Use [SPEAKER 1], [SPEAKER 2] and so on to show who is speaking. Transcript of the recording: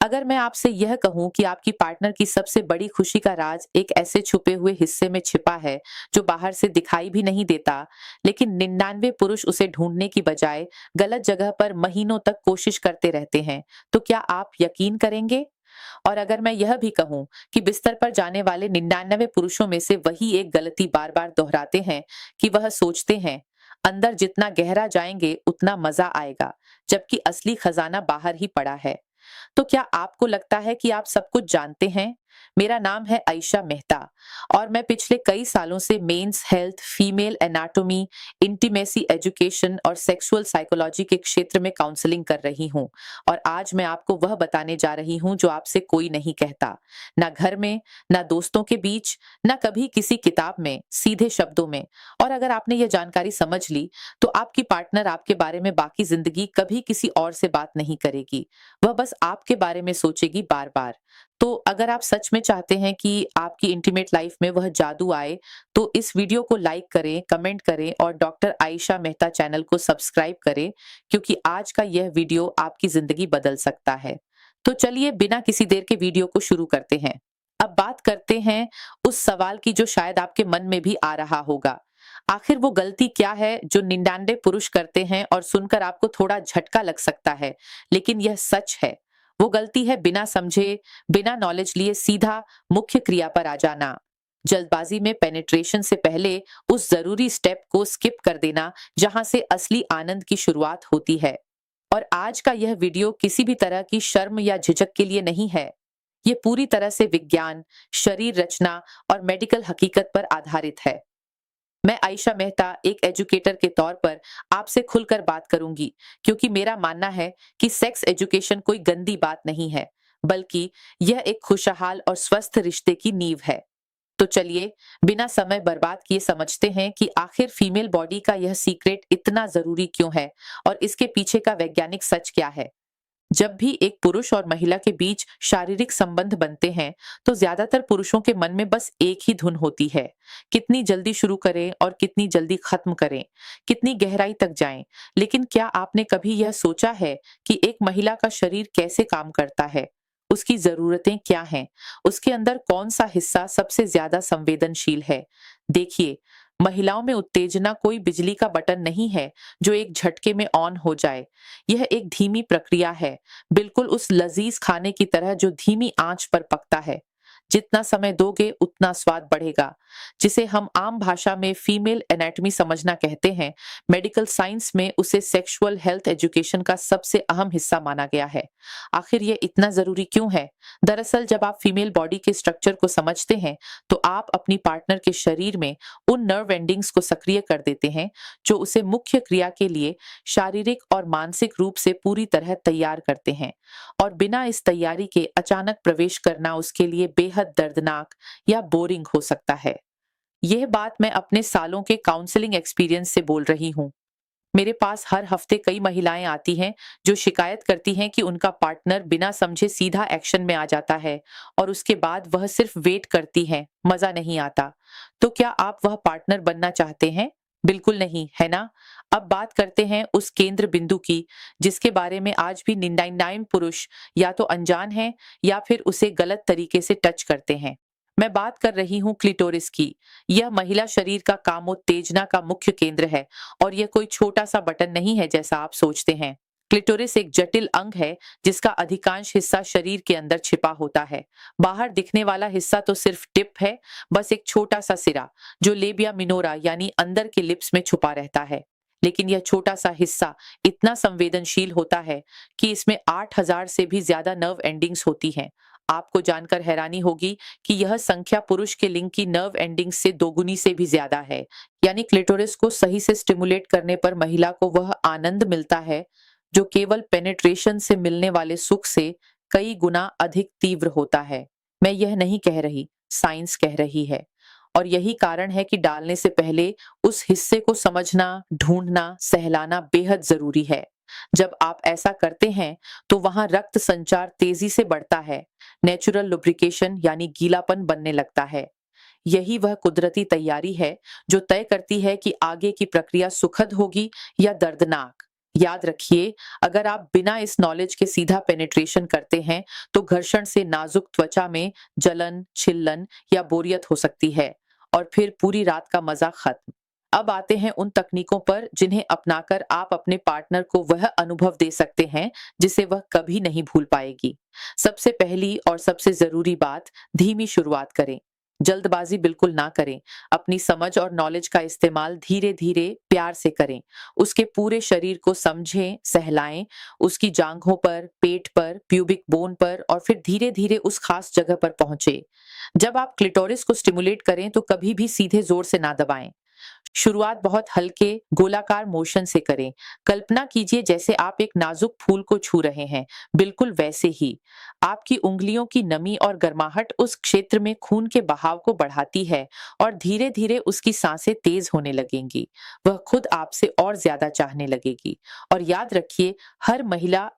[SPEAKER 1] अगर मैं आपसे यह कहूं कि आपकी पार्टनर की सबसे बड़ी खुशी का राज एक ऐसे छुपे हुए हिस्से में छिपा है जो बाहर से दिखाई भी नहीं देता, लेकिन 99 पुरुष उसे ढूंढने की बजाय गलत जगह पर महीनों तक कोशिश करते रहते हैं, तो क्या आप यकीन करेंगे? और अगर मैं यह भी कहूं कि बिस्तर पर जाने वाले 99 पुरुषों में से वही एक गलती बार बार दोहराते हैं कि वह सोचते हैं अंदर जितना गहरा जाएंगे उतना मजा आएगा, जबकि असली खजाना बाहर ही पड़ा है। तो क्या आपको लगता है कि आप सब कुछ जानते हैं? मेरा नाम है आयशा मेहता और मैं पिछले कई सालों से men's health, female anatomy, intimacy education और सेक्सुअल साइकोलॉजी के क्षेत्र में काउंसलिंग कर रही हूँ। और आज मैं आपको वह बताने जा रही हूँ जो आपसे कोई नहीं कहता, ना घर में, ना दोस्तों के बीच, ना कभी किसी किताब में, सीधे शब्दों में। और अगर आपने यह जानकारी समझ ली तो आपकी पार्टनर आपके बारे में बाकी जिंदगी कभी किसी और से बात नहीं करेगी, वह बस आपके बारे में सोचेगी बार बार। तो अगर आप सच में चाहते हैं कि आपकी इंटीमेट लाइफ में वह जादू आए, तो इस वीडियो को लाइक करें, कमेंट करें और डॉक्टर आयशा मेहता चैनल को सब्सक्राइब करें, क्योंकि आज का यह वीडियो आपकी जिंदगी बदल सकता है। तो चलिए बिना किसी देर के वीडियो को शुरू करते हैं। अब बात करते हैं उस सवाल की जो शायद आपके मन में भी आ रहा होगा। आखिर वो गलती क्या है जो 99 पुरुष करते हैं और सुनकर आपको थोड़ा झटका लग सकता है, लेकिन यह सच है। वो गलती है बिना समझे, बिना नॉलेज लिए सीधा मुख्य क्रिया पर आ जाना। जल्दबाजी में पेनिट्रेशन से पहले उस जरूरी स्टेप को स्किप कर देना जहां से असली आनंद की शुरुआत होती है। और आज का यह वीडियो किसी भी तरह की शर्म या झिझक के लिए नहीं है। ये पूरी तरह से विज्ञान, शरीर रचना और मेडिकल हकीकत पर आधारित है। मैं आयशा मेहता एक एजुकेटर के तौर पर आपसे खुलकर बात करूंगी, क्योंकि मेरा मानना है कि सेक्स एजुकेशन कोई गंदी बात नहीं है, बल्कि यह एक खुशहाल और स्वस्थ रिश्ते की नींव है। तो चलिए बिना समय बर्बाद किए समझते हैं कि आखिर फीमेल बॉडी का यह सीक्रेट इतना जरूरी क्यों है और इसके पीछे का वैज्ञानिक सच क्या है। जब भी एक पुरुष और महिला के बीच शारीरिक संबंध बनते हैं, तो ज्यादातर पुरुषों के मन में बस एक ही धुन होती है, कितनी जल्दी शुरू करें और कितनी जल्दी खत्म करें, कितनी गहराई तक जाएं। लेकिन क्या आपने कभी यह सोचा है कि एक महिला का शरीर कैसे काम करता है? उसकी जरूरतें क्या हैं? उसके अंदर कौन सा हिस्सा सबसे ज्यादा संवेदनशील है? देखिए, महिलाओं में उत्तेजना कोई बिजली का बटन नहीं है जो एक झटके में ऑन हो जाए। यह एक धीमी प्रक्रिया है, बिल्कुल उस लजीज खाने की तरह जो धीमी आंच पर पकता है। जितना समय दोगे उतना स्वाद बढ़ेगा। जिसे हम आम भाषा में फीमेल एनाटॉमी समझना कहते हैं, मेडिकल साइंस में उसे सेक्सुअल हेल्थ एजुकेशन का सबसे अहम हिस्सा माना गया है। आखिर ये इतना जरूरी क्यों है? दरअसल जब आप फीमेल बॉडी के स्ट्रक्चर को समझते हैं, तो आप अपनी पार्टनर के शरीर में उन नर्व एंडिंग्स को सक्रिय कर देते हैं जो उसे मुख्य क्रिया के लिए शारीरिक और मानसिक रूप से पूरी तरह तैयार करते हैं। और बिना इस तैयारी के अचानक प्रवेश करना उसके लिए बेहद दर्दनाक या बोरिंग हो सकता है। यह बात मैं अपने सालों के काउंसलिंग एक्सपीरियंस से बोल रही हूँ। मेरे पास हर हफ्ते कई महिलाएं आती हैं जो शिकायत करती हैं कि उनका पार्टनर बिना समझे सीधा एक्शन में आ जाता है और उसके बाद वह सिर्फ वेट करती हैं, मजा नहीं आता। तो क्या आप वह पार्टनर बनना चाहते हैं? बिल्कुल नहीं, है ना? अब बात करते हैं उस केंद्र बिंदु की जिसके बारे में आज भी 99 पुरुष या तो अनजान हैं या फिर उसे गलत तरीके से टच करते हैं। मैं बात कर रही हूँ क्लिटोरिस की। यह महिला शरीर का कामोत्तेजना का मुख्य केंद्र है और यह कोई छोटा सा बटन नहीं है जैसा आप सोचते हैं। क्लिटोरिस एक जटिल अंग है जिसका अधिकांश हिस्सा शरीर के अंदर छिपा होता है। बाहर दिखने वाला हिस्सा तो सिर्फ टिप है, बस एक छोटा सा सिरा जो लेबिया मिनोरा यानी अंदर के लिप्स में छुपा रहता है। लेकिन यह छोटा सा हिस्सा इतना संवेदनशील होता है कि इसमें 8000 से भी ज्यादा नर्व एंडिंग्स होती हैं। आपको जानकर हैरानी होगी कि यह संख्या पुरुष के लिंग की नर्व एंडिंग से दोगुनी से भी ज्यादा है। यानी क्लिटोरिस को सही से स्टिमुलेट करने पर महिला को वह आनंद मिलता है जो केवल पेनिट्रेशन से मिलने वाले सुख से कई गुना अधिक तीव्र होता है। मैं यह नहीं कह रही, साइंस कह रही है। और यही कारण है कि डालने से पहले उस हिस्से को समझना, ढूंढना, सहलाना बेहद जरूरी है। जब आप ऐसा करते हैं तो वहां रक्त संचार तेजी से बढ़ता है, नेचुरल लुब्रिकेशन यानी गीलापन बनने लगता है। यही वह कुदरती तैयारी है जो तय करती है कि आगे की प्रक्रिया सुखद होगी या दर्दनाक। याद रखिए, अगर आप बिना इस नॉलेज के सीधा पेनिट्रेशन करते हैं, तो घर्षण से नाजुक त्वचा में जलन, छिल्लन या बोरियत हो सकती है और फिर पूरी रात का मजा खत्म। अब आते हैं उन तकनीकों पर जिन्हें अपनाकर आप अपने पार्टनर को वह अनुभव दे सकते हैं जिसे वह कभी नहीं भूल पाएगी। सबसे पहली और सबसे जरूरी बात, धीमी शुरुआत करें। जल्दबाजी बिल्कुल ना करें। अपनी समझ और नॉलेज का इस्तेमाल धीरे धीरे प्यार से करें। उसके पूरे शरीर को समझें, सहलाएं, उसकी जांघों पर, पेट पर, प्यूबिक बोन पर और फिर धीरे धीरे उस खास जगह पर पहुंचे। जब आप क्लिटोरिस को स्टिमुलेट करें तो कभी भी सीधे जोर से ना दबाएं। शुरुआत बहुत हल्के गोलाकार मोशन से करें। कल्पना कीजिए जैसे आप एक नाजुक फूल को छू रहे हैं, बिल्कुल वैसे ही। आपकी उंगलियों की नमी और गर्माहट उस क्षेत्र में खून के बहाव को बढ़ाती है और धीरे धीरे उसकी सांसें तेज होने लगेंगी। वह खुद आपसे और ज्यादा चाहने लगेगी। और याद रखिए, हर महिला